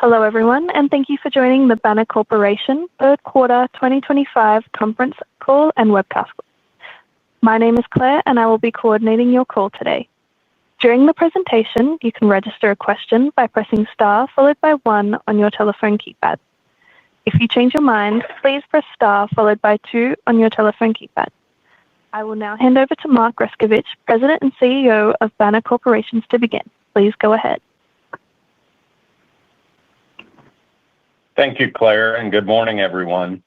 Hello, everyone, and thank you for joining the Banner Corporation Third Quarter 2025 Conference Call and Webcast. My name is Claire, and I will be coordinating your call today. During the presentation, you can register a question by pressing star followed by 1 on your telephone keypad. If you change your mind, please press star followed by 2 on your telephone keypad. I will now hand over to Mark Grescovich, President and CEO of Banner Corporation, to begin. Please go ahead. Thank you, Claire, and good morning, everyone.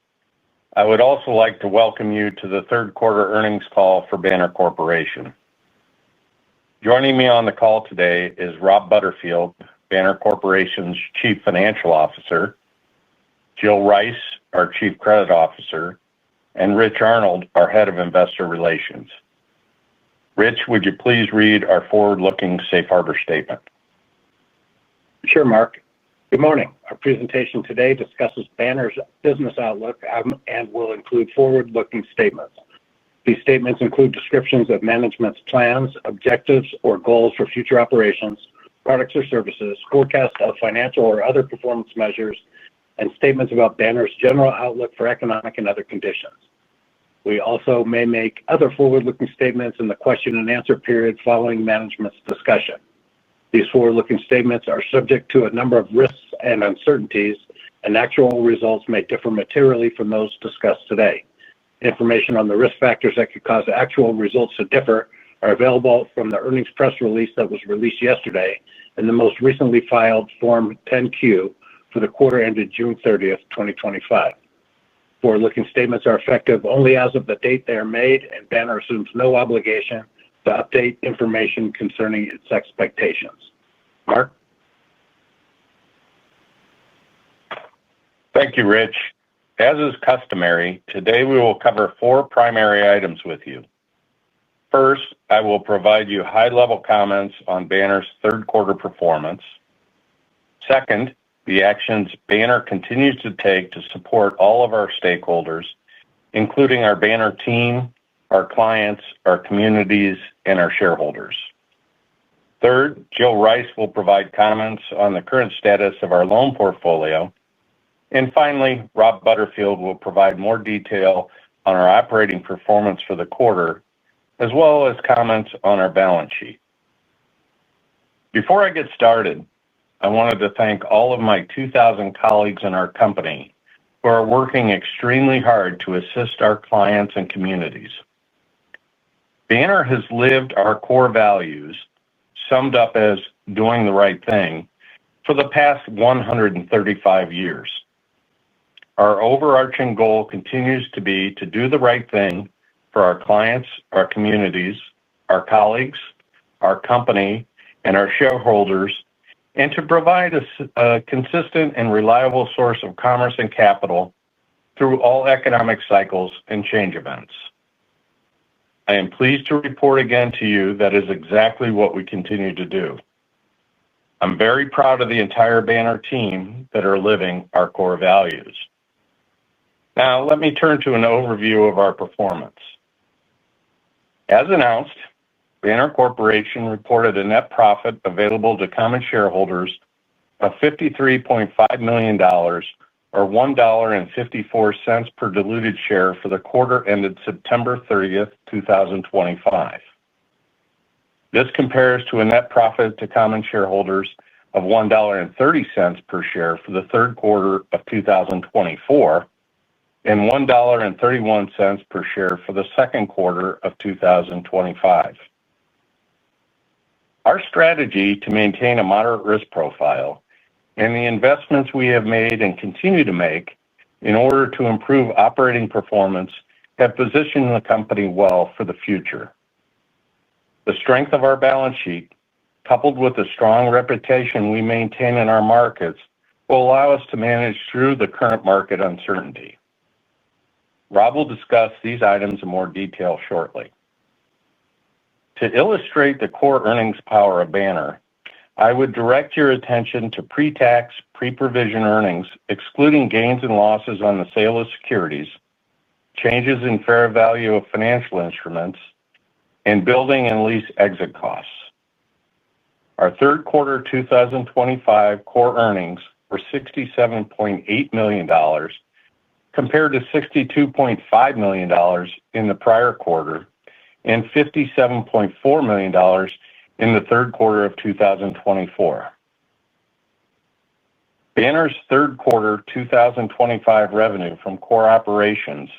I would also like to welcome you to the third quarter earnings call for Banner Corporation. Joining me on the call today is Rob Butterfield, Banner Corporation's Chief Financial Officer, Jill Rice, our Chief Credit Officer, and Rich Arnold, our Head of Investor Relations. Rich, would you please read our forward-looking safe harbor statement? Sure, Mark. Good morning. Our presentation today discusses Banner's business outlook and will include forward-looking statements. These statements include descriptions of management's plans, objectives, or goals for future operations, products or services, forecasts of financial or other performance measures, and statements about Banner's general outlook for economic and other conditions. We also may make other forward-looking statements in the question and answer period following management's discussion. These forward-looking statements are subject to a number of risks and uncertainties, and actual results may differ materially from those discussed today. Information on the risk factors that could cause actual results to differ are available from the earnings press release that was released yesterday and the most recently filed Form 10-Q for the quarter ended June 30th, 2025. Forward-looking statements are effective only as of the date they are made, and Banner assumes no obligation to update information concerning its expectations. Mark? Thank you, Rich. As is customary, today we will cover 4 primary items with you. First, I will provide you high-level comments on Banner's third quarter performance. Second, the actions Banner continues to take to support all of our stakeholders, including our Banner team, our clients, our communities, and our shareholders. Third, Jill Rice will provide comments on the current status of our loan portfolio. And finally, Rob Butterfield will provide more detail on our operating performance for the quarter, as well as comments on our balance sheet. Before I get started, I wanted to thank all of my 2,000 colleagues in our company who are working extremely hard to assist our clients and communities. Banner has lived our core values, summed up as doing the right thing, for the past 135 years. Our overarching goal continues to be to do the right thing for our clients, our communities, our colleagues, our company, and our shareholders, and to provide a consistent and reliable source of commerce and capital through all economic cycles and change events. I am pleased to report again to you that is exactly what we continue to do. I'm very proud of the entire Banner team that are living our core values. Now, let me turn to an overview of our performance. As announced, Banner Corporation reported a net profit available to common shareholders of $53.5 million, or $1.54 per diluted share for the quarter ended September 30th, 2025. This compares to a net profit to common shareholders of $1.30 per share for the third quarter of 2024 and $1.31 per share for the second quarter of 2025. Our strategy to maintain a moderate risk profile and the investments we have made and continue to make in order to improve operating performance have positioned the company well for the future. The strength of our balance sheet, coupled with the strong reputation we maintain in our markets, will allow us to manage through the current market uncertainty. Rob will discuss these items in more detail shortly. To illustrate the core earnings power of Banner, I would direct your attention to pre-tax, pre-provision earnings, excluding gains and losses on the sale of securities, changes in fair value of financial instruments, and building and lease exit costs. Our third quarter 2025 core earnings were $67.8 million, compared to $62.5 million in the prior quarter and $57.4 million in the third quarter of 2024. Banner's third quarter 2025 revenue from core operations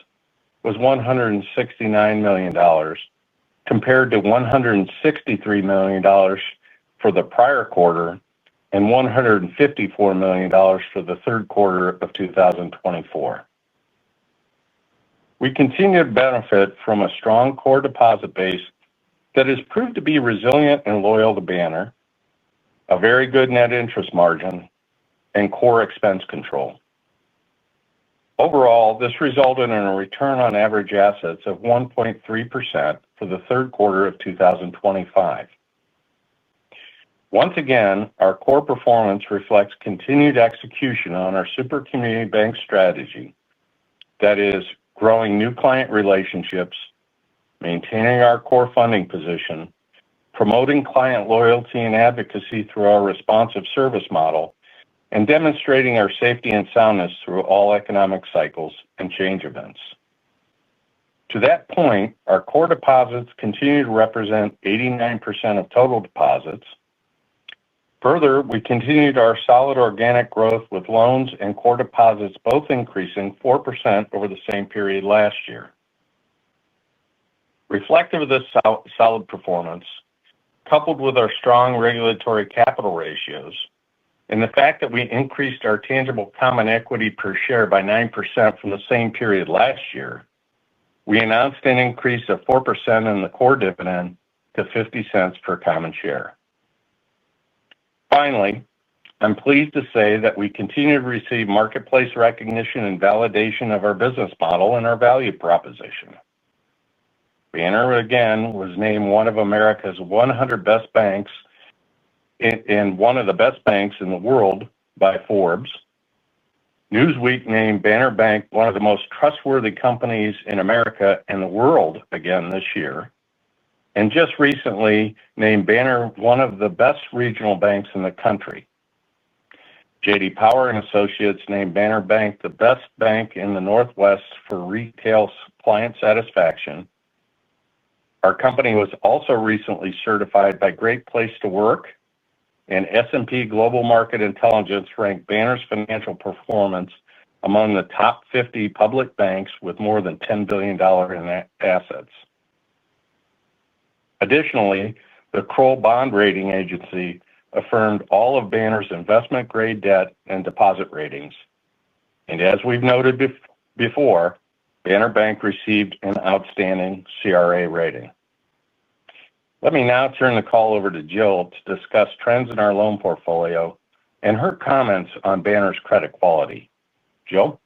was $169 million, compared to $163 million for the prior quarter and $154 million for the third quarter of 2024. We continue to benefit from a strong core deposit base that has proved to be resilient and loyal to Banner, a very good net interest margin, and core expense control. Overall, this resulted in a return on average assets of 1.3% for the third quarter of 2025. Once again, our core performance reflects continued execution on our super community bank strategy, that is, growing new client relationships, maintaining our core funding position, promoting client loyalty and advocacy through our responsive service model, and demonstrating our safety and soundness through all economic cycles and change events. To that point, our core deposits continue to represent 89% of total deposits. Further, we continued our solid organic growth with loans and core deposits both increasing 4% over the same period last year. Reflective of this solid performance, coupled with our strong regulatory capital ratios, and the fact that we increased our tangible common equity per share by 9% from the same period last year, we announced an increase of 4% in the core dividend to 50 cents per common share. Finally, I'm pleased to say that we continue to receive marketplace recognition and validation of our business model and our value proposition. Banner, again, was named one of America's 100 best banks and one of the best banks in the world by Forbes. Newsweek named Banner Bank one of the most trustworthy companies in America and the world again this year, and just recently named Banner one of the best regional banks in the country. J.D. Power and Associates named Banner Bank the best bank in the Northwest for retail client satisfaction. Our company was also recently certified by Great Place to Work, and S&P Global Market Intelligence ranked Banner's financial performance among the top 50 public banks with more than $10 billion in assets. Additionally, the Kroll Bond Rating Agency affirmed all of Banner's investment-grade debt and deposit ratings. And as we've noted before, Banner Bank received an outstanding CRA rating. Let me now turn the call over to Jill to discuss trends in our loan portfolio and her comments on Banner's credit quality. Jill?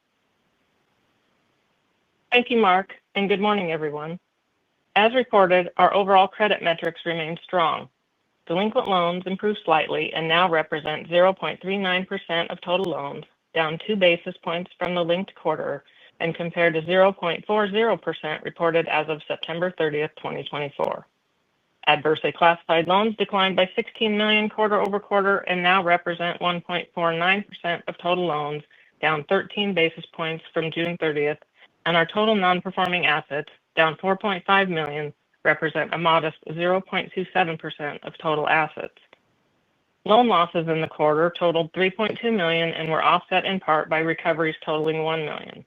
Thank you, Mark, and good morning, everyone. As reported, our overall credit metrics remain strong. Delinquent loans improved slightly and now represent 0.39% of total loans, down 2 basis points from the linked quarter and compared to 0.40% reported as of September 30th, 2024. Adversely classified loans declined by $16 million quarter over quarter and now represent 1.49% of total loans, down 13 basis points from June 30th, and our total non-performing assets, down $4.5 million, represent a modest 0.27% of total assets. Loan losses in the quarter totaled $3.2 million and were offset in part by recoveries totaling $1 million.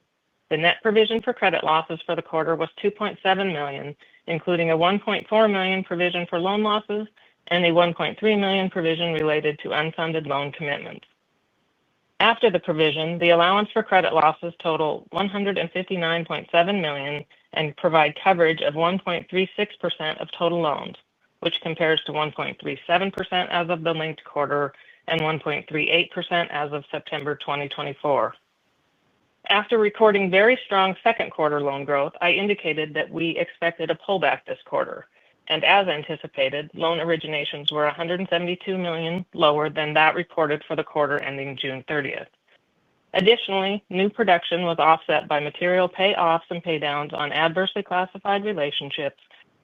The net provision for credit losses for the quarter was $2.7 million, including a $1.4 million provision for loan losses and a $1.3 million provision related to unfunded loan commitments. After the provision, the allowance for credit losses totaled $159.7 million and provide coverage of 1.36% of total loans, which compares to 1.37% as of the linked quarter and 1.38% as of September 2024. After recording very strong second quarter loan growth, I indicated that we expected a pullback this quarter, and as anticipated, loan originations were $172 million lower than that reported for the quarter ending June 30th. Additionally, new production was offset by material payoffs and paydowns on adversely classified relationships,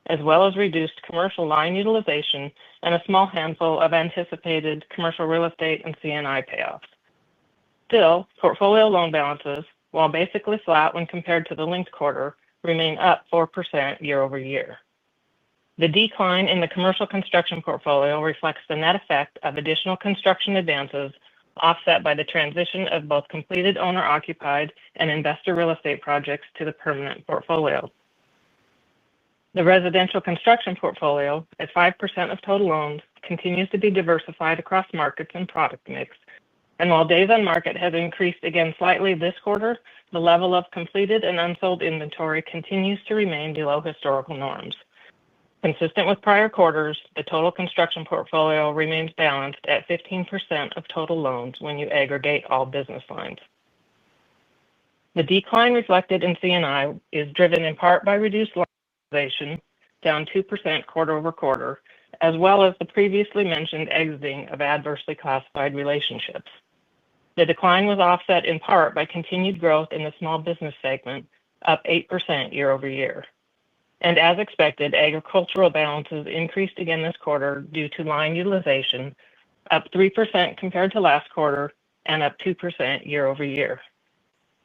as well as reduced commercial line utilization and a small handful of anticipated commercial real estate and C&I payoffs. Still, portfolio loan balances, while basically flat when compared to the linked quarter, remain up 4% year over year. The decline in the commercial construction portfolio reflects the net effect of additional construction advances offset by the transition of both completed owner-occupied and investor real estate projects to the permanent portfolio. The residential construction portfolio, at 5% of total loans, continues to be diversified across markets and product mix. And while days on market has increased again slightly this quarter, the level of completed and unsold inventory continues to remain below historical norms. Consistent with prior quarters, the total construction portfolio remains balanced at 15% of total loans when you aggregate all business lines. The decline reflected in C&I is driven in part by reduced line utilization, down 2% quarter over quarter, as well as the previously mentioned exiting of adversely classified relationships. The decline was offset in part by continued growth in the small business segment, up 8% year over year. And as expected, agricultural balances increased again this quarter due to line utilization, up 3% compared to last quarter and up 2% year over year.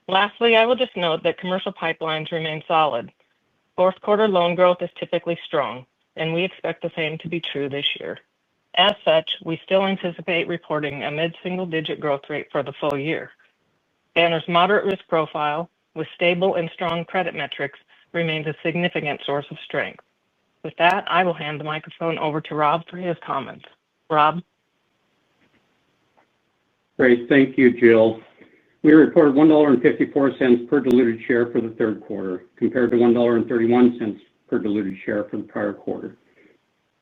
Lastly, I will just note that commercial pipelines remain solid. Fourth quarter loan growth is typically strong, and we expect the same to be true this year. As such, we still anticipate reporting a mid-single-digit growth rate for the full year. Banner's moderate risk profile, with stable and strong credit metrics, remains a significant source of strength. With that, I will hand the microphone over to Rob for his comments. Rob? Great. Thank you, Jill. We reported $1.54 per diluted share for the third quarter, compared to $1.31 per diluted share for the prior quarter.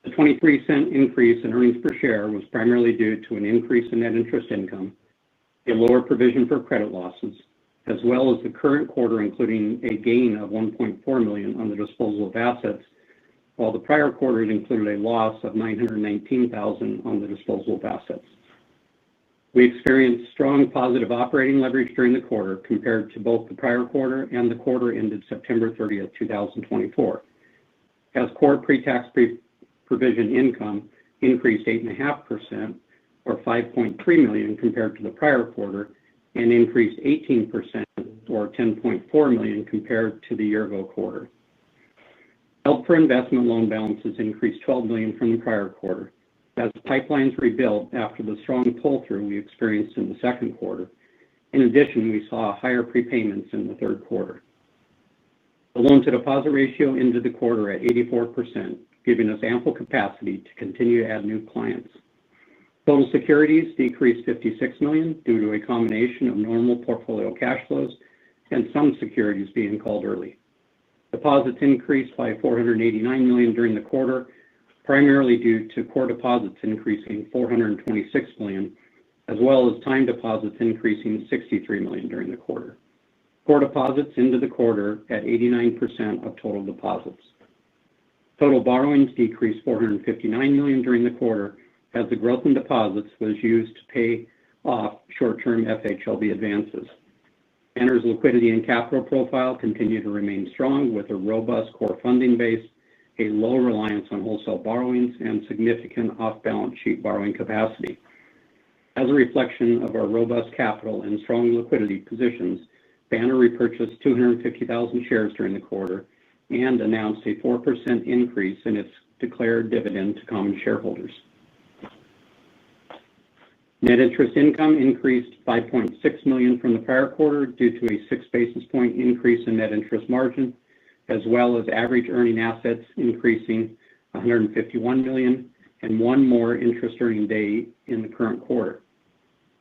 The 23-cent increase in earnings per share was primarily due to an increase in net interest income, a lower provision for credit losses, as well as the current quarter including a gain of $1.4 million on the disposal of assets, while the prior quarter included a loss of $919,000 on the disposal of assets. We experienced strong positive operating leverage during the quarter compared to both the prior quarter and the quarter ended September 30, 2024, as core pre-tax provision income increased 8.5%, or $5.3 million compared to the prior quarter, and increased 18%, or $10.4 million compared to the year-ago quarter. Held for investment loan balances increased $12 million from the prior quarter, as pipelines rebuilt after the strong pull-through we experienced in the second quarter. In addition, we saw higher prepayments in the third quarter. The loan-to-deposit ratio ended the quarter at 84%, giving us ample capacity to continue to add new clients. Total securities decreased $56 million due to a combination of normal portfolio cash flows and some securities being called early. Deposits increased by $489 million during the quarter, primarily due to core deposits increasing $426 million, as well as time deposits increasing $63 million during the quarter. Core deposits ended the quarter at 89% of total deposits. Total borrowings decreased $459 million during the quarter, as the growth in deposits was used to pay off short-term FHLB advances. Banner's liquidity and capital profile continue to remain strong, with a robust core funding base, a low reliance on wholesale borrowings, and significant off-balance sheet borrowing capacity. As a reflection of our robust capital and strong liquidity positions, Banner repurchased 250,000 shares during the quarter and announced a 4% increase in its declared dividend to common shareholders. Net interest income increased $5.6 million from the prior quarter due to a 6 basis point increase in net interest margin, as well as average earning assets increasing $151 million and one more interest earning day in the current quarter.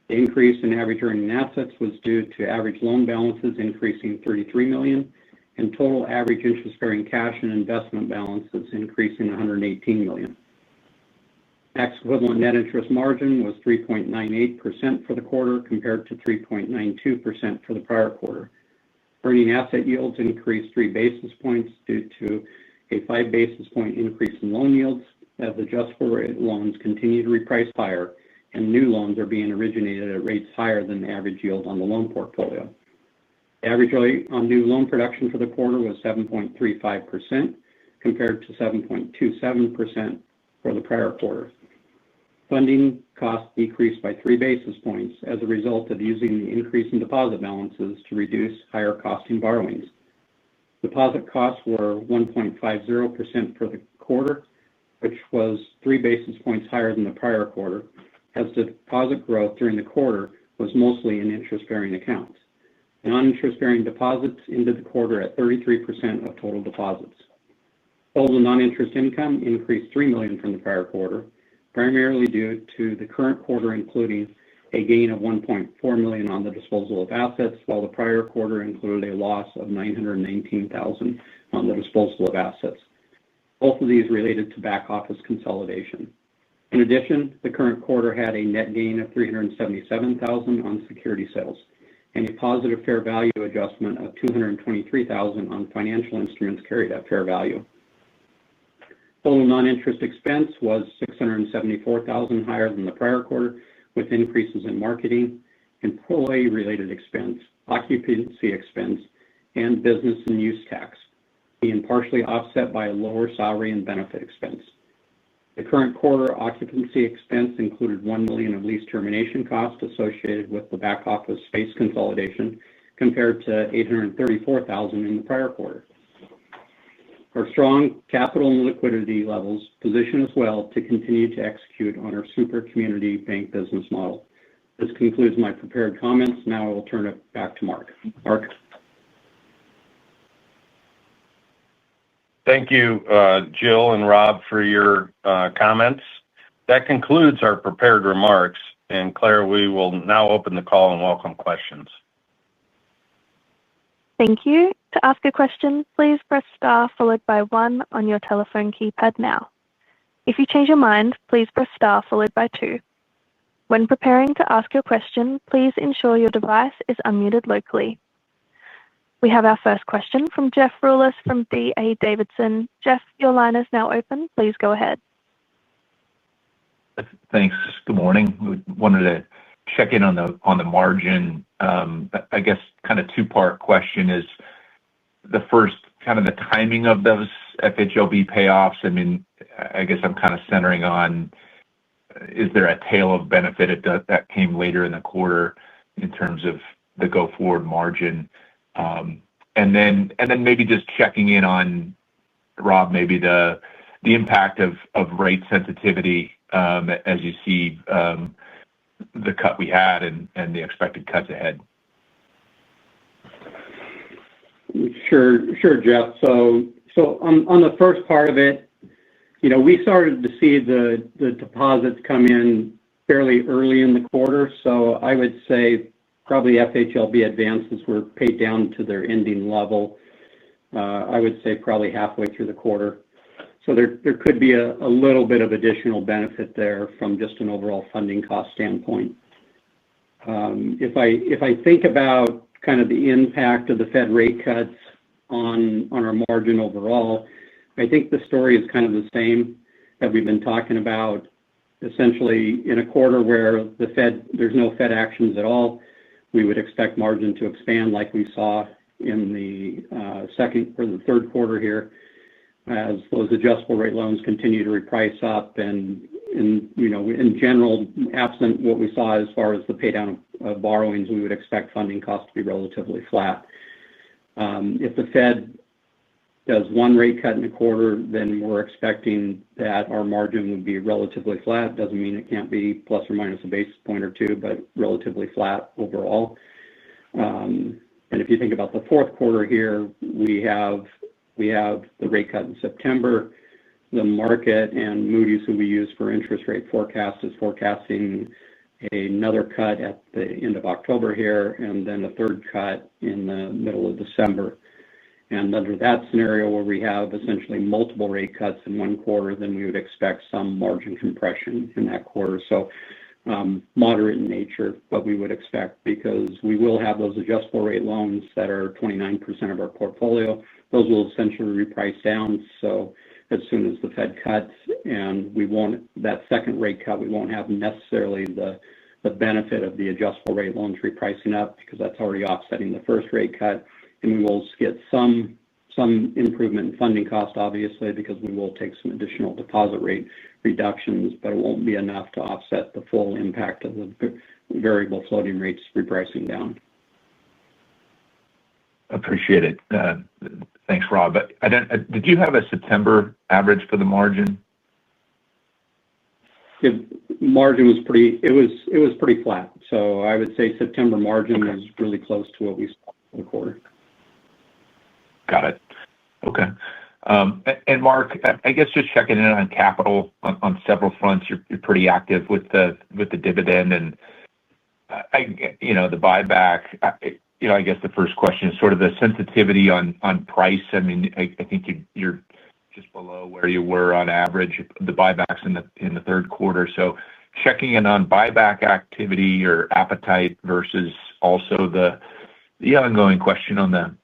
The increase in average earning assets was due to average loan balances increasing $33 million and total average interest-bearing cash and investment balances increasing $118 million. Tax-equivalent net interest margin was 3.98% for the quarter compared to 3.92% for the prior quarter. Earning asset yields increased 3 basis points due to a 5 basis point increase in loan yields, as adjustable rate loans continue to reprice higher and new loans are being originated at rates higher than the average yield on the loan portfolio. The average rate on new loan production for the quarter was 7.35% compared to 7.27% for the prior quarter. Funding costs decreased by 3 basis points as a result of using the increase in deposit balances to reduce higher costing borrowings. Deposit costs were 1.50% for the quarter, which was 3 basis points higher than the prior quarter, as the deposit growth during the quarter was mostly in interest-bearing accounts. Non-interest-bearing deposits ended the quarter at 33% of total deposits. Total non-interest income increased $3 million from the prior quarter, primarily due to the current quarter including a gain of $1.4 million on the disposal of assets, while the prior quarter included a loss of $919,000 on the disposal of assets. Both of these related to back office consolidation. In addition, the current quarter had a net gain of $377,000 on security sales and a positive fair value adjustment of $223,000 on financial instruments carried at fair value. Total non-interest expense was $674,000 higher than the prior quarter, with increases in marketing, employee-related expense, occupancy expense, and business and use tax, being partially offset by a lower salary and benefit expense. The current quarter occupancy expense included $1 million of lease termination costs associated with the back office space consolidation, compared to $834,000 in the prior quarter. Our strong capital and liquidity levels position us well to continue to execute on our super community bank business model. This concludes my prepared comments. Now I will turn it back to Mark. Mark. Thank you, Jill and Rob, for your comments. That concludes our prepared remarks. And Claire, we will now open the call and welcome questions. Thank you. To ask a question, please press star followed by 1 on your telephone keypad now. If you change your mind, please press star followed by 2. When preparing to ask your question, please ensure your device is unmuted locally. We have our first question from Jeff Rulis from D.A. Davidson. Jeff, your line is now open. Please go ahead. Thanks. Good morning. We wanted to check in on the margin. I guess kind of two-part question is the first, kind of the timing of those FHLB payoffs. I mean, I guess I'm kind of centering on, is there a tail of benefit that came later in the quarter in terms of the go-forward margin? And then maybe just checking in on, Rob, maybe the impact of rate sensitivity as you see the cut we had and the expected cuts ahead. Sure, Jeff. So on the first part of it, we started to see the deposits come in fairly early in the quarter. So I would say probably FHLB advances were paid down to their ending level. I would say probably halfway through the quarter. So there could be a little bit of additional benefit there from just an overall funding cost standpoint. If I think about kind of the impact of the Fed rate cuts on our margin overall, I think the story is kind of the same that we've been talking about. Essentially, in a quarter where there's no Fed actions at all, we would expect margin to expand like we saw in the second or the third quarter here, as those adjustable rate loans continue to reprice up. And in general, absent what we saw as far as the pay down of borrowings, we would expect funding costs to be relatively flat. If the Fed does one rate cut in a quarter, then we're expecting that our margin would be relatively flat. Doesn't mean it can't be plus or minus a basis point or two, but relatively flat overall. And if you think about the fourth quarter here, we have the rate cut in September. The market and Moody's, who we use for interest rate forecast, is forecasting another cut at the end of October here, and then a third cut in the middle of December. And under that scenario, where we have essentially multiple rate cuts in one quarter, then we would expect some margin compression in that quarter. So moderate in nature, but we would expect, because we will have those adjustable rate loans that are 29% of our portfolio. Those will essentially reprice down. So as soon as the Fed cuts, and that second rate cut, we won't have necessarily the benefit of the adjustable rate loans repricing up, because that's already offsetting the first rate cut. And we will get some some improvement in funding cost, obviously, because we will take some additional deposit rate reductions, but it won't be enough to offset the full impact of the variable floating rates repricing down. Appreciate it. Thanks, Rob. Did you have a September average for the margin? The margin was pretty flat. So I would say September margin was really close to what we saw in the quarter. Got it. Okay. And Mark, I guess just checking in on capital on several fronts. You're pretty active with the dividend and the buyback. I guess the first question is sort of the sensitivity on price. I mean, I think you're just below where you were on average, the buybacks in the third quarter. So checking in on buyback activity or appetite versus also the ongoing question on the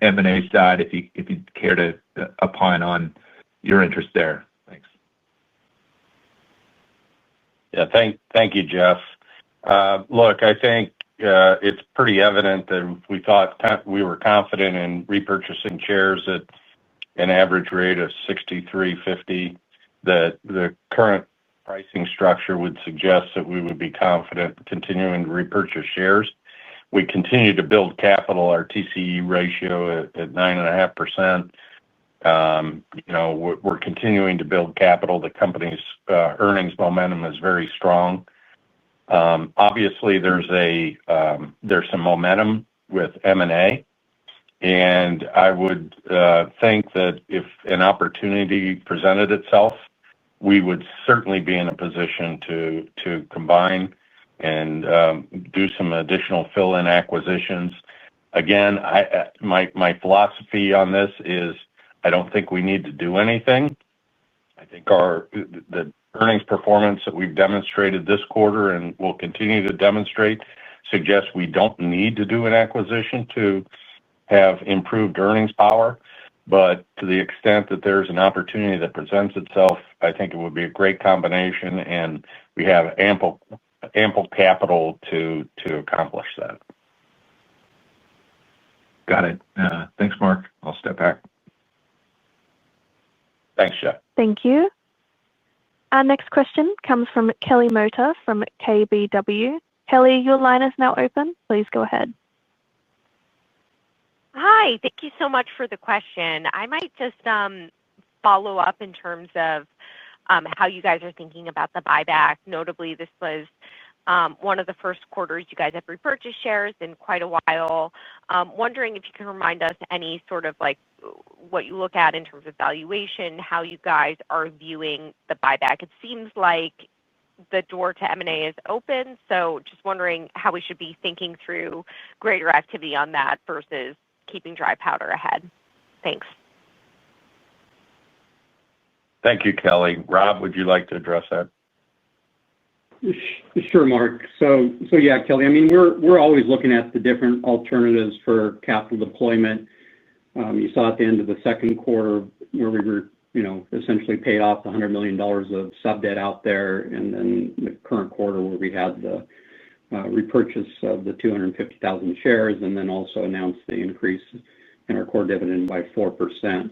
M&A side, if you care to opine on your interest there. Thanks. Yeah, thank you, Jeff. Look, I think it's pretty evident that we thought we were confident in repurchasing shares at an average rate of $63.50. The current pricing structure would suggest that we would be confident continuing to repurchase shares. We continue to build capital, our TCE ratio at 9.5%. We're continuing to build capital. The company's earnings momentum is very strong. Obviously, there's some momentum with M&A, and I would think that if an opportunity presented itself, we would certainly be in a position to combine and do some additional fill-in acquisitions. Again, my philosophy on this is I don't think we need to do anything. I think the earnings performance that we've demonstrated this quarter and will continue to demonstrate suggests we don't need to do an acquisition to have improved earnings power. But to the extent that there's an opportunity that presents itself, I think it would be a great combination, and we have ample capital to accomplish that. Got it. Thanks, Mark. I'll step back. Thanks, Jeff. Thank you. Our next question comes from Kelly Motta from KBW. Kelly, your line is now open. Please go ahead. Hi. Thank you so much for the question. I might just follow up in terms of how you guys are thinking about the buyback. Notably, this was one of the first quarters you guys have repurchased shares in quite a while. Wondering if you can remind us any sort of what you look at in terms of valuation, how you guys are viewing the buyback. It seems like the door to M&A is open, so just wondering how we should be thinking through greater activity on that versus keeping dry powder ahead. Thanks. Thank you, Kelly. Rob, would you like to address that? Sure, Mark. So yeah, Kelly, I mean, we're always looking at the different alternatives for capital deployment. You saw at the end of the second quarter where we were, essentially paid off the $100 million of sub debt out there, and then the current quarter where we had the repurchase of the 250,000 shares, and then also announced the increase in our core dividend by 4%.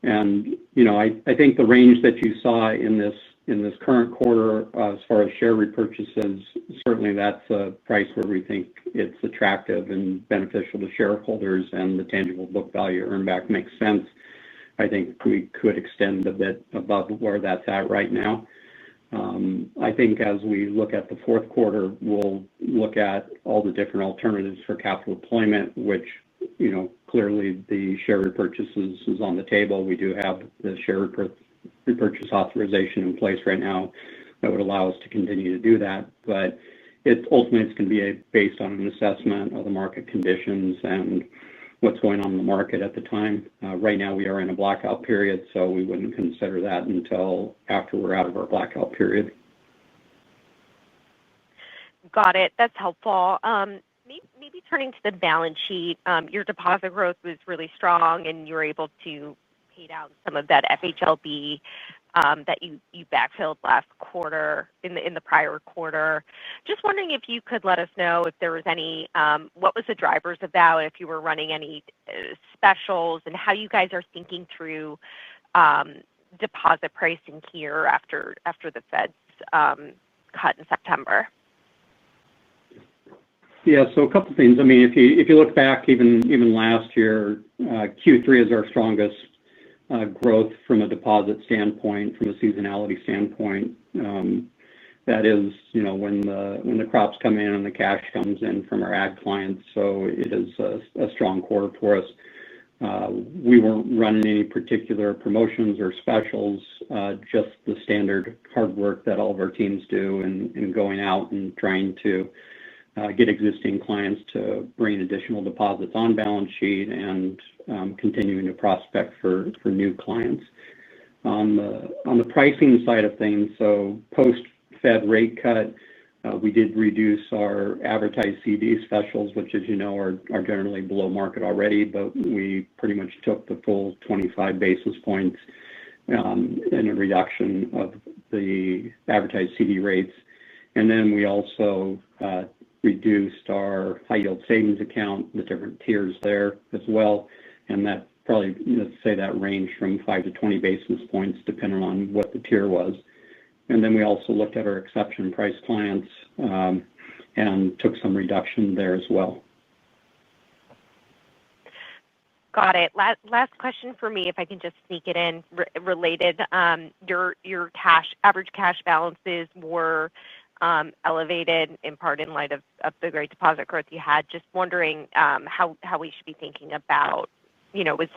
And I think the range that you saw in this current quarter, as far as share repurchases, certainly that's a price where we think it's attractive and beneficial to shareholders, and the tangible book value earn back makes sense. I think we could extend a bit above where that's at right now. I think as we look at the fourth quarter, we'll look at all the different alternatives for capital deployment, which, clearly the share repurchases is on the table. We do have the share repurchase authorization in place right now that would allow us to continue to do that. But ultimately, it's going to be based on an assessment of the market conditions and what's going on in the market at the time. Right now, we are in a blackout period, so we wouldn't consider that until after we're out of our blackout period. Got it. That's helpful. Maybe turning to the balance sheet, your deposit growth was really strong, and you were able to pay down some of that FHLB that you backfilled last quarter in the prior quarter. Just wondering if you could let us know if there was any, what was the drivers of that, if you were running any specials, and how you guys are thinking through deposit pricing here after the Fed's cut in September. Yeah, so a couple of things. I mean, if you look back even last year, Q3 is our strongest growth from a deposit standpoint, from a seasonality standpoint. That is, when the crops come in and the cash comes in from our ag clients. So it is a strong quarter for us. We weren't running any particular promotions or specials, just the standard hard work that all of our teams do in going out and trying to get existing clients to bring additional deposits on balance sheet and continuing to prospect for new clients. On the pricing side of things, so post-Fed rate cut, we did reduce our advertised CD specials, which, as you know, are generally below market already, but we pretty much took the full 25 basis points in a reduction of the advertised CD rates. And then we also reduced our high-yield savings account, the different tiers there as well. And that probably, let's say that ranged from 5 to 20 basis points, depending on what the tier was. And then we also looked at our exception price clients and took some reduction there as well. Got it. Last question for me, if I can just sneak it in, related. Your average cash balances were elevated in part in light of the great deposit growth you had. Just wondering how we should be thinking about, with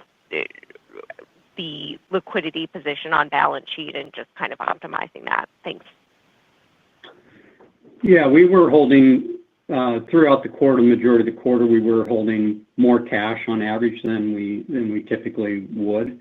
the liquidity position on balance sheet and just kind of optimizing that. Thanks. Yeah, we were holding throughout the quarter, majority of the quarter, we were holding more cash on average than we typically would.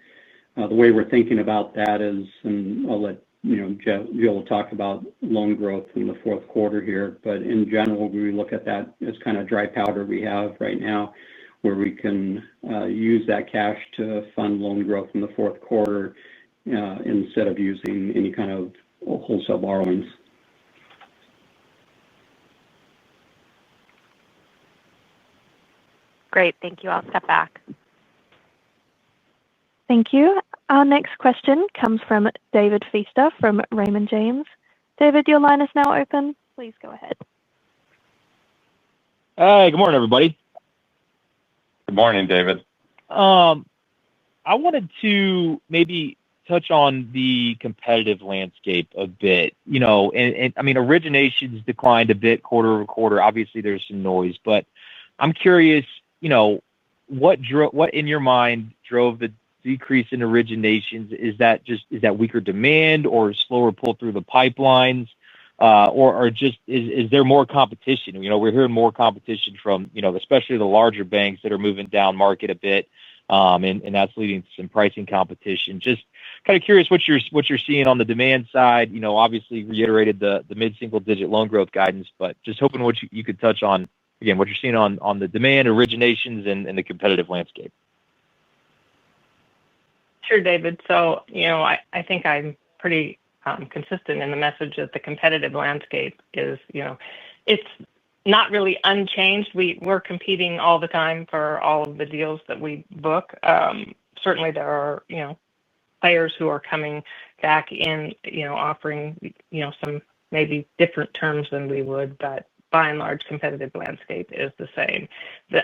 The way we're thinking about that is, and I'll let Jill talk about loan growth in the fourth quarter here, but in general, we look at that as kind of dry powder we have right now, where we can use that cash to fund loan growth in the fourth quarter instead of using any kind of wholesale borrowings. Great. Thank you. I'll step back. Thank you. Our next question comes from David Feaster from Raymond James. David, your line is now open. Please go ahead. Hi, good morning, everybody. Good morning, David. I wanted to maybe touch on the competitive landscape a bit. And I mean, originations declined a bit quarter over quarter. Obviously, there's some noise, but I'm curious, what in your mind drove the decrease in originations? Is that weaker demand or slower pull through the pipelines, or just is there more competition? We're hearing more competition from especially the larger banks that are moving down market a bit, and that's leading to some pricing competition. Just kind of curious what you're seeing on the demand side. Obviously reiterated the mid-single digit loan growth guidance, but just hoping what you could touch on again what you're seeing on the demand, originations, and the competitive landscape. Sure, David. So, I think I'm pretty consistent in the message that the competitive landscape is, it's not really unchanged. We're competing all the time for all of the deals that we book. Certainly, there are, players who are coming back in, offering, some maybe different terms than we would, but by and large, competitive landscape is the same.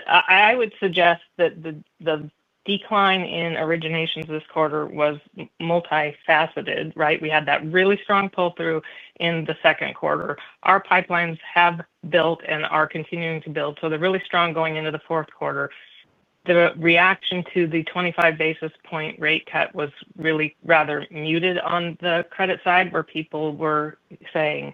I would suggest that the decline in originations this quarter was multifaceted, right? We had that really strong pull-through in the second quarter. Our pipelines have built and are continuing to build, so they're really strong going into the fourth quarter. The reaction to the 25 basis point rate cut was really rather muted on the credit side, where people were saying,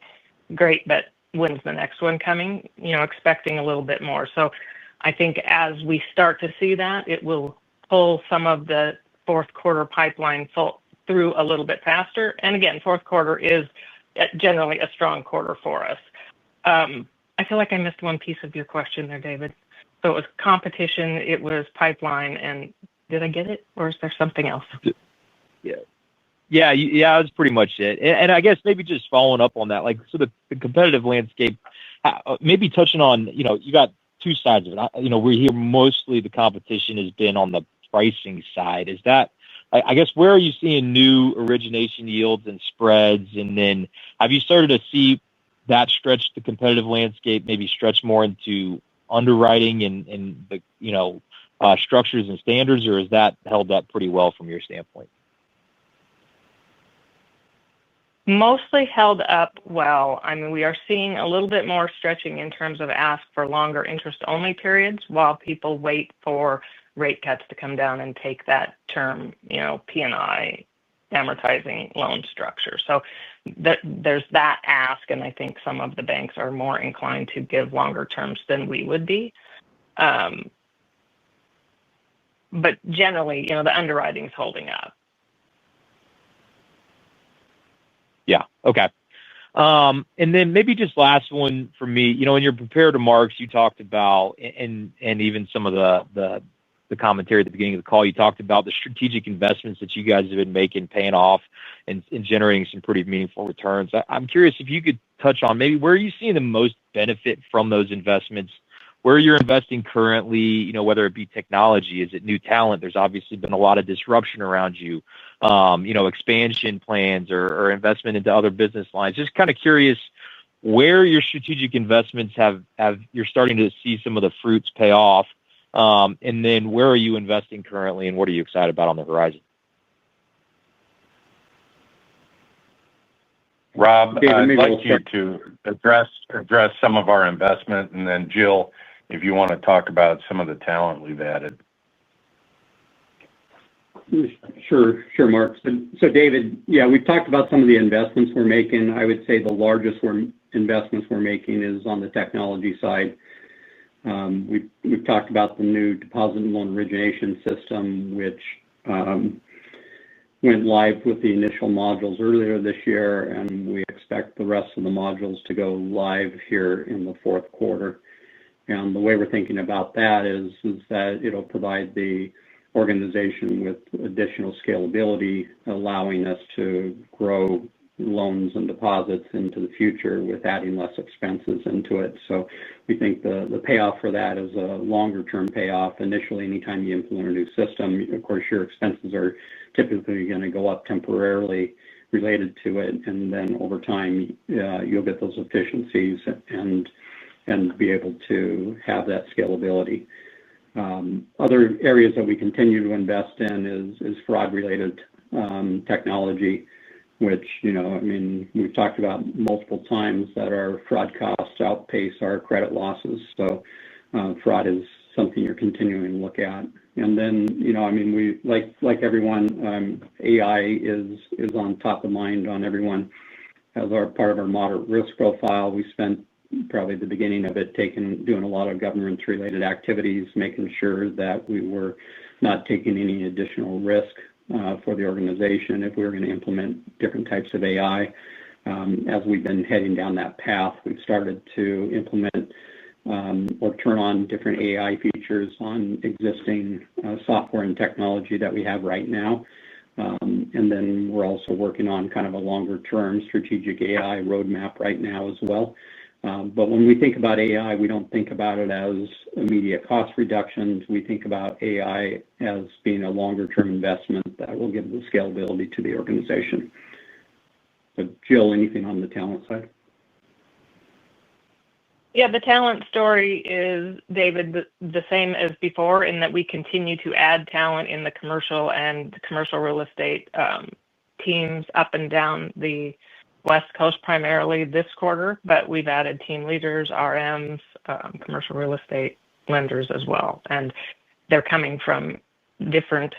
great, but when's the next one coming? Expecting a little bit more. So I think as we start to see that, it will pull some of the fourth quarter pipeline through a little bit faster. And again, fourth quarter is generally a strong quarter for us. I feel like I missed one piece of your question there, David. So it was competition, it was pipeline, and did I get it, or is there something else? Yeah, that's pretty much it. And I guess maybe just following up on that, like, so the competitive landscape, maybe touching on, you got two sides of it. We hear mostly the competition has been on the pricing side. Is that, I guess, where are you seeing new origination yields and spreads? And then have you started to see that stretch the competitive landscape, maybe stretch more into underwriting and the, structures and standards, or is that held up pretty well from your standpoint? Mostly held up well. I mean, we are seeing a little bit more stretching in terms of ask for longer interest-only periods while people wait for rate cuts to come down and take that term, P&I amortizing loan structure. So there's that ask, and I think some of the banks are more inclined to give longer terms than we would be. But generally, the underwriting is holding up. Yeah. Okay. And then maybe just last one for me, in your prepared remarks, you talked about, and even some of the commentary at the beginning of the call, you talked about the strategic investments that you guys have been making, paying off and generating some pretty meaningful returns. I'm curious if you could touch on maybe where you see the most benefit from those investments, where you're investing currently, whether it be technology, is it new talent? There's obviously been a lot of disruption around you, expansion plans or investment into other business lines. Just kind of curious where your strategic investments you're starting to see some of the fruits pay off. And then where are you investing currently and what are you excited about on the horizon? Rob, David, I'd maybe like we'll you to address some of our investment, and then Jill, if you want to talk about some of the talent we've added. Sure, Mark. So David, yeah, we've talked about some of the investments we're making. I would say the largest investments we're making is on the technology side. We've talked about the new deposit and loan origination system, which went live with the initial modules earlier this year, and we expect the rest of the modules to go live here in the fourth quarter. And the way we're thinking about that is that it'll provide the organization with additional scalability, allowing us to grow loans and deposits into the future with adding less expenses into it. So we think the payoff for that is a longer term payoff. Initially, anytime you implement a new system, of course, your expenses are typically going to go up temporarily related to it. And then over time, you'll get those efficiencies and be able to have that scalability. Other areas that we continue to invest in is fraud-related technology, which, we've talked about multiple times that our fraud costs outpace our credit losses. So fraud is something you're continuing to look at. And then, we like everyone, AI is on top of mind on everyone. As part of our moderate risk profile, we spent probably the beginning of it doing a lot of governance-related activities, making sure that we were not taking any additional risk for the organization if we were going to implement different types of AI. As we've been heading down that path, we've started to implement or turn on different AI features on existing software and technology that we have right now. And then we're also working on kind of a longer-term strategic AI roadmap right now as well. But when we think about AI, we don't think about it as immediate cost reductions. We think about AI as being a longer-term investment that will give the scalability to the organization. So Jill, anything on the talent side? Yeah, the talent story is, David, the same as before in that we continue to add talent in the commercial and commercial real estate teams up and down the West Coast primarily this quarter, but we've added team leaders, RMs, commercial real estate lenders as well. And they're coming from different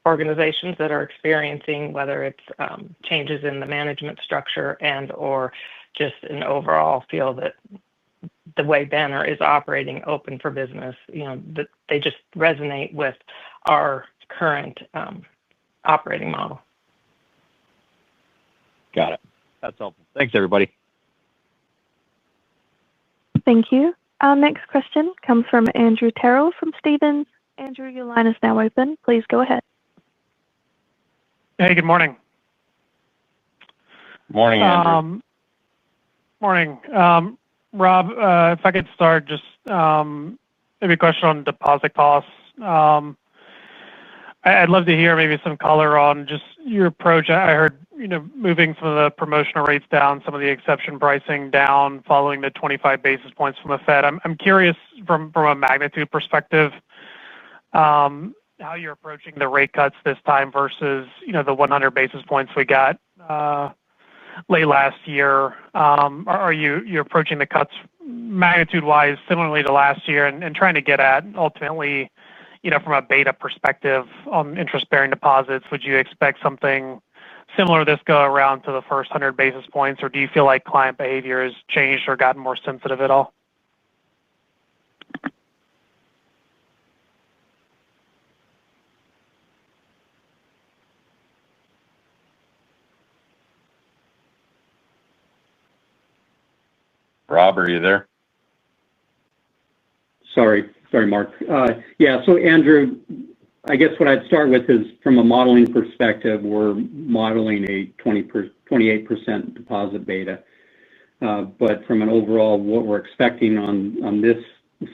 organizations that are experiencing whether it's changes in the management structure and or just an overall feel that the way Banner is operating open for business, that they just resonate with our current operating model. Got it. That's helpful. Thanks, everybody. Thank you. Our next question comes from Andrew Terrell from Stephens. Andrew, your line is now open. Please go ahead. Hey, good morning. Morning, Andrew. Morning. Rob, if I could start just maybe a question on deposit costs. I'd love to hear maybe some color on just your approach. I heard, moving some of the promotional rates down, some of the exception pricing down following the 25 basis points from the Fed. I'm curious from a magnitude perspective, how you're approaching the rate cuts this time versus, the 100 basis points we got late last year. Are you approaching the cuts magnitude-wise similarly to last year and trying to get at ultimately, from a beta perspective on interest-bearing deposits, would you expect something similar this go around to the first 100 basis points, or do you feel like client behavior has changed or gotten more sensitive at all? Rob, are you there? Sorry, Mark. Yeah, so Andrew, I guess what I'd start with is from a modeling perspective, we're modeling a 28% deposit beta. But from an overall, what we're expecting on this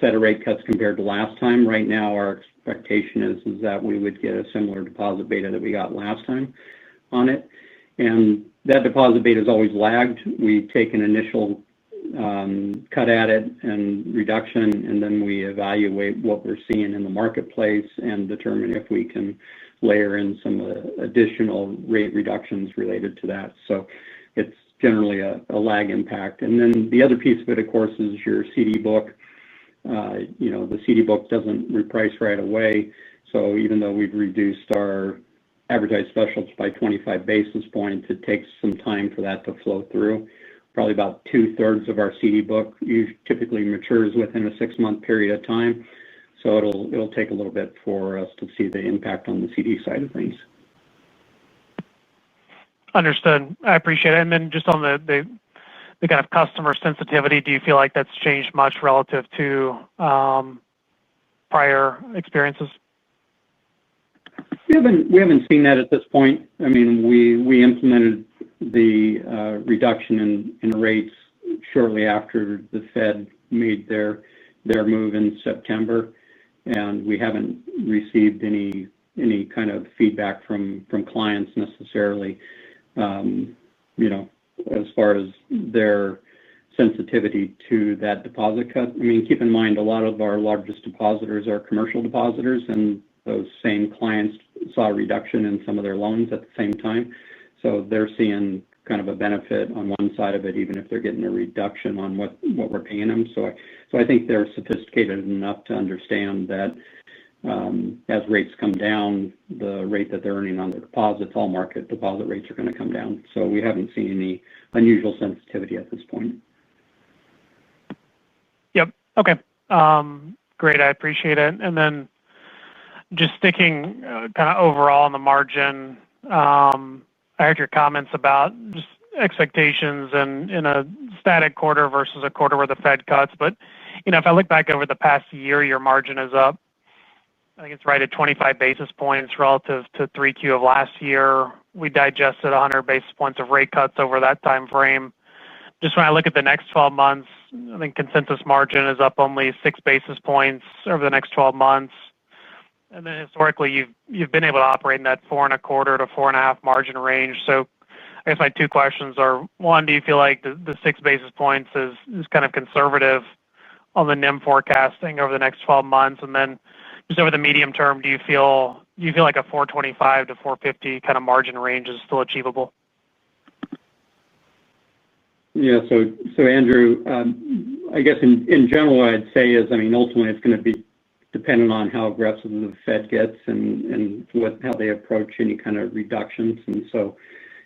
set of rate cuts compared to last time, right now our expectation is that we would get a similar deposit beta that we got last time on it. And that deposit beta is always lagged. We take an initial cut at it and reduction, and then we evaluate what we're seeing in the marketplace and determine if we can layer in some additional rate reductions related to that. So it's generally a lag impact. And then the other piece of it, of course, is your CD book. The CD book doesn't reprice right away. So even though we've reduced our advertised specials by 25 basis points, it takes some time for that to flow through. Probably about 2/3 of our CD book typically matures within a 6-month period of time. So it'll take a little bit for us to see the impact on the CD side of things. Understood. I appreciate it. And then just on the kind of customer sensitivity, do you feel like that's changed much relative to prior experiences? We haven't seen that at this point. I mean, we implemented the reduction in rates shortly after the Fed made their move in September, and we haven't received any kind of feedback from clients necessarily, as far as their sensitivity to that deposit cut. I mean, keep in mind, a lot of our largest depositors are commercial depositors, and those same clients saw a reduction in some of their loans at the same time. So they're seeing kind of a benefit on one side of it, even if they're getting a reduction on what we're paying them. So I think they're sophisticated enough to understand that as rates come down, the rate that they're earning on their deposits, all market deposit rates are going to come down. So we haven't seen any unusual sensitivity at this point. Yep. Okay. Great. I appreciate it. And then just sticking kind of overall on the margin, I heard your comments about just expectations and in a static quarter versus a quarter where the Fed cuts. But, if I look back over the past year, your margin is up. I think it's right at 25 basis points relative to 3Q of last year. We digested 100 basis points of rate cuts over that time frame. Just when I look at the next 12 months, I think consensus margin is up only 6 basis points over the next 12 months. And then historically, you've been able to operate in that 4.25 to 4.5 margin range. So I guess my two questions are: one, do you feel like the 6 basis points is kind of conservative on the NIM forecasting over the next 12 months? And then just over the medium term, do you feel like a 4.25 to 4.50 kind of margin range is still achievable? Yeah. So Andrew, I guess in general, what I'd say is, ultimately it's going to be dependent on how aggressive the Fed gets and how they approach any kind of reductions. And so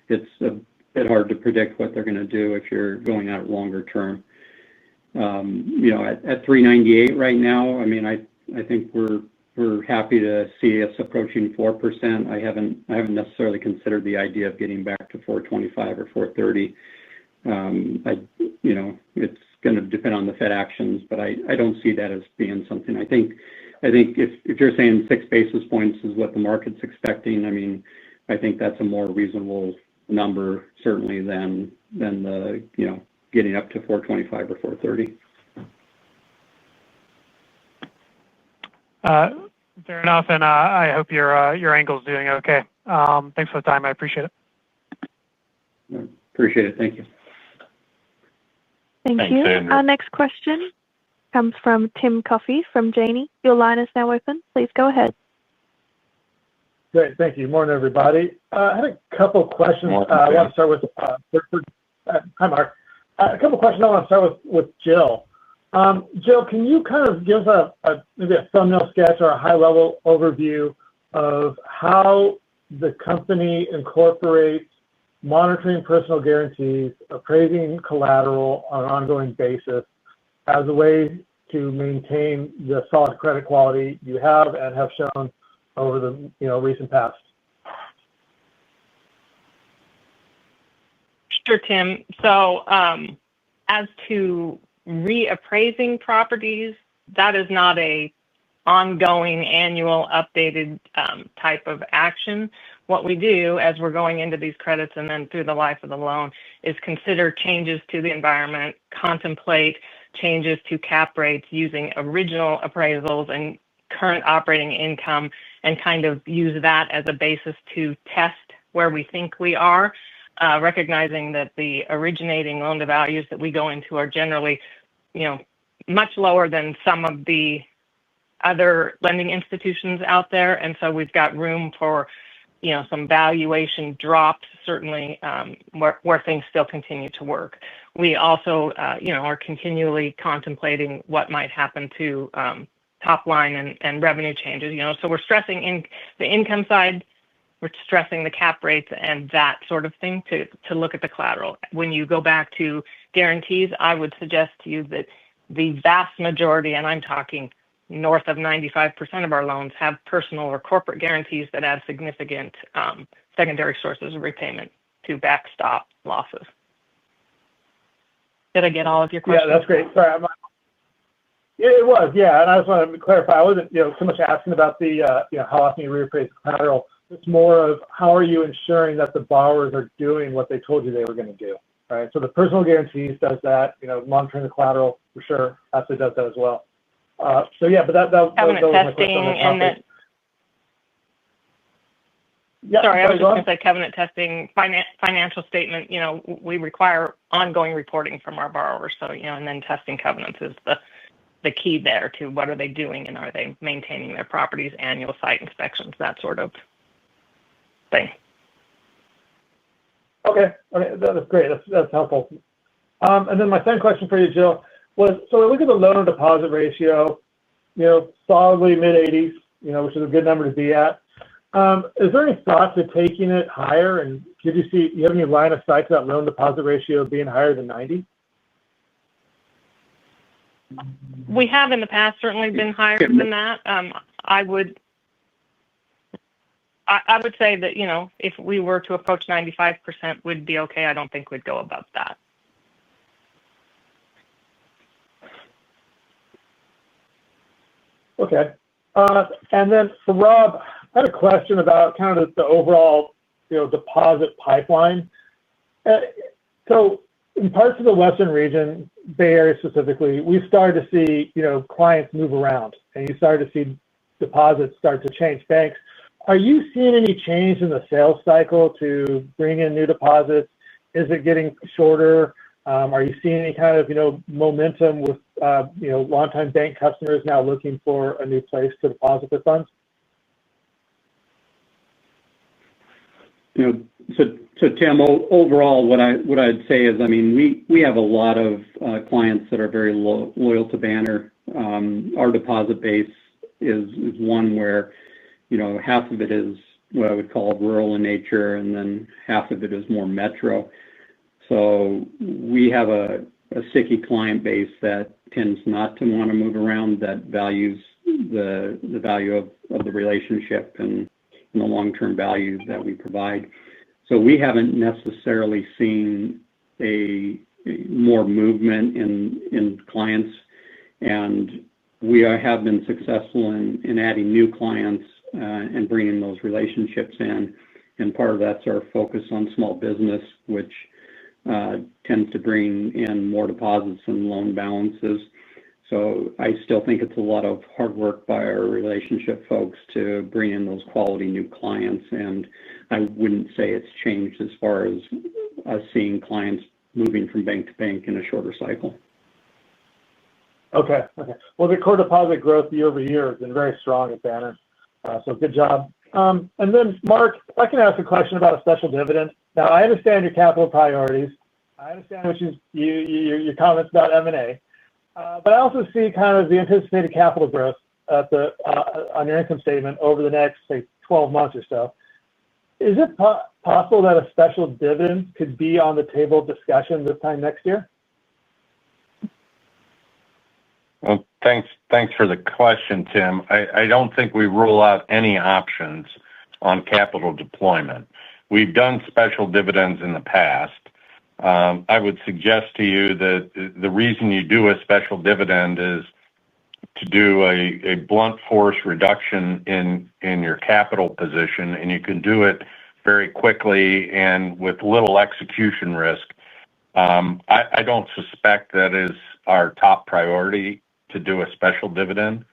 it's a bit hard to predict what they're going to do if you're going out longer term. At 3.98 right now, I think we're happy to see us approaching 4%. I haven't necessarily considered the idea of getting back to 4.25 or 4.30. It's going to depend on the Fed actions, but I don't see that as being something. I think if you're saying 6 basis points is what the market's expecting, I think that's a more reasonable number certainly than the getting up to 425 or 430. Fair enough, and I hope your ankle's doing okay. Thanks for the time. I appreciate it. Appreciate it. Thank you. Thank you. Andrew. Our next question comes from Tim Coffey from Janney. Your line is now open. Please go ahead. Great. Thank you. Morning, everybody. I had a couple of questions. Morning, I Tim. want to start with, hi, Mark. A couple of questions I want to start with Jill. Jill, can you kind of give maybe a thumbnail sketch or a high-level overview of how the company incorporates monitoring personal guarantees, appraising collateral on an ongoing basis as a way to maintain the solid credit quality you have and have shown over the recent past? Sure, Tim. So as to reappraising properties, that is not a ongoing annual updated type of action. What we do as we're going into these credits and then through the life of the loan is consider changes to the environment, contemplate changes to cap rates using original appraisals and current operating income, and kind of use that as a basis to test where we think we are, recognizing that the originating loan to values that we go into are generally, much lower than some of the other lending institutions out there. And so we've got room for, some valuation drops, certainly where things still continue to work. We also, are continually contemplating what might happen to top line and revenue changes. So we're stressing in the income side, we're stressing the cap rates and that sort of thing to look at the collateral. When you go back to guarantees, I would suggest to you that the vast majority, and I'm talking north of 95% of our loans, have personal or corporate guarantees that add significant secondary sources of repayment to backstop losses. Did I get all of your questions? Yeah, that's great. Sorry, it was, yeah, and I just wanted to clarify. I wasn't, so much asking about the, how often you reappraise collateral. It's more of how are you ensuring that the borrowers are doing what they told you they were going to do, right? So the personal guarantees does that. Monitoring the collateral for sure absolutely does that as well. So yeah, but that was covenant my testing question on that and topic. Yeah, sorry, I was just going to say covenant testing, financial statement. We require ongoing reporting from our borrowers. So and then testing covenants is the key there to what are they doing and are they maintaining their properties, annual site inspections, that sort of thing. Okay, that's great. That's helpful. And then my second question for you, Jill, was so we look at the loan to deposit ratio, solidly mid-80s, which is a good number to be at. Is there any thought to taking it higher? And do you have any line of sight to that loan deposit ratio being higher than 90? We have in the past certainly been higher than that. I would say that, if we were to approach 95%, would be okay. I don't think we'd go above that. Okay. And then for Rob, I had a question about kind of the overall, deposit pipeline. So in parts of the Western region, Bay Area specifically, we've started to see, clients move around, and you started to see deposits start to change banks. Are you seeing any change in the sales cycle to bring in new deposits? Is it getting shorter? Are you seeing any kind of, momentum with, longtime bank customers now looking for a new place to deposit their funds? So Tim, overall, what I'd say is, we have a lot of clients that are very loyal to Banner. Our deposit base is one where, half of it is what I would call rural in nature, and then half of it is more metro. So we have a sticky client base that tends not to want to move around, that values the value of the relationship and the long-term value that we provide. So we haven't necessarily seen a more movement in clients, and we have been successful in adding new clients and bringing those relationships in. and part of that's our focus on small business, which tends to bring in more deposits and loan balances. So I still think it's a lot of hard work by our relationship folks to bring in those quality new clients, and I wouldn't say it's changed as far as us seeing clients moving from bank to bank in a shorter cycle. Okay. Well, the core deposit growth year over year has been very strong at Banner. So good job. And then, Mark, if I can ask a question about a special dividend. Now, I understand your capital priorities. I understand your comments about M&A. But I also see kind of the anticipated capital growth on your income statement over the next, say, 12 months or so. Is it possible that a special dividend could be on the table discussion this time next year? Well, thanks for the question, Tim. I don't think we rule out any options on capital deployment. We've done special dividends in the past. I would suggest to you that the reason you do a special dividend is to do a blunt force reduction in your capital position, and you can do it very quickly and with little execution risk. I don't suspect that is our top priority to do a special dividend.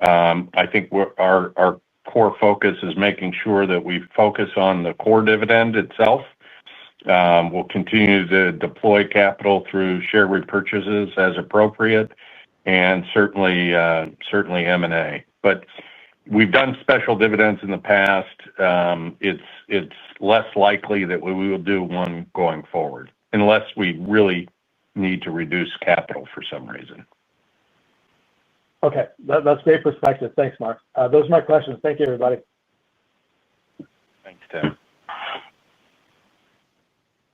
I think our core focus is making sure that we focus on the core dividend itself. We'll continue to deploy capital through share repurchases as appropriate, and certainly M&A. But we've done special dividends in the past. It's less likely that we will do one going forward, unless we really need to reduce capital for some reason. Okay, that's great perspective. Thanks, Mark. Those are my questions. Thank you, everybody. Thanks, Tim.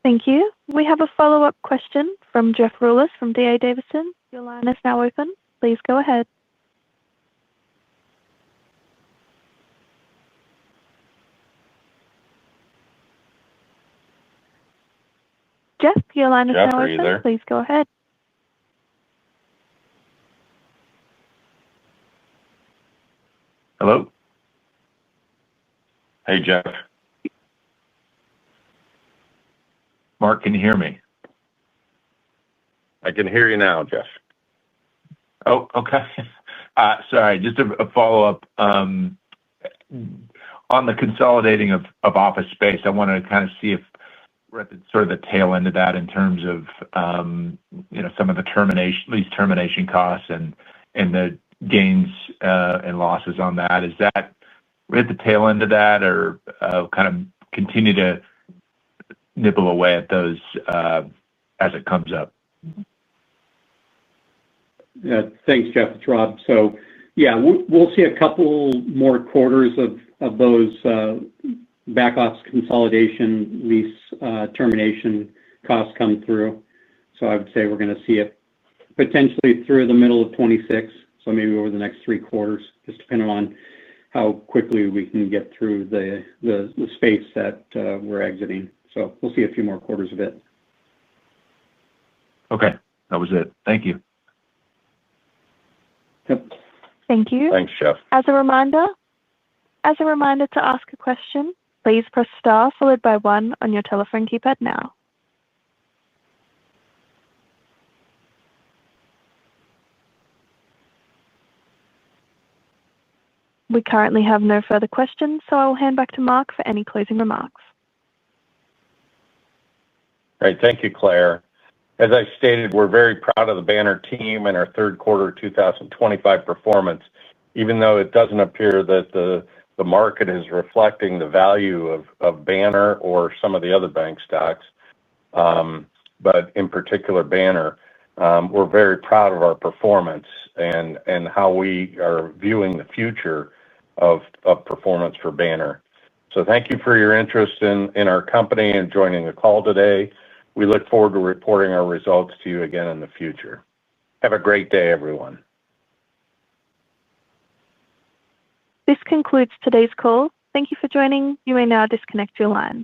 Thank you. We have a follow-up question from Jeff Rulis from D.A. Davidson. Your line is now open. Please go ahead. Jeff, your line is now open. Please go ahead. Hello? Hey, Jeff. Mark, can you hear me? I can hear you now, Jeff. Oh, okay. Sorry, just a follow-up. On the consolidating of office space, I wanted to kind of see if we're at the sort of the tail end of that in terms of some of the lease termination costs and the gains and losses on that. Is that we're at the tail end of that, or kind of continue to nibble away at those as it comes up? Yeah, thanks, Jeff. It's Rob. So, yeah, we'll see a couple more quarters of those back office consolidation, lease termination costs come through. So I would say we're going to see it potentially through the middle of 26. So maybe over the next 3 quarters, just depending on how quickly we can get through the space that we're exiting. So we'll see a few more quarters of it. Okay, that was it. Thank you. Yep. Thank you. Thanks, Jeff. As a reminder to ask a question, please press star followed by 1 on your telephone keypad now. We currently have no further questions, so I will hand back to Mark for any closing remarks. All right, thank you, Claire. As I stated, we're very proud of the Banner team and our third quarter 2025 performance, even though it doesn't appear that the market is reflecting the value of Banner or some of the other bank stocks, but in particular Banner. We're very proud of our performance and how we are viewing the future of performance for Banner. So thank you for your interest in our company and joining the call today. We look forward to reporting our results to you again in the future. Have a great day, everyone. This concludes today's call. Thank you for joining. You may now disconnect your lines.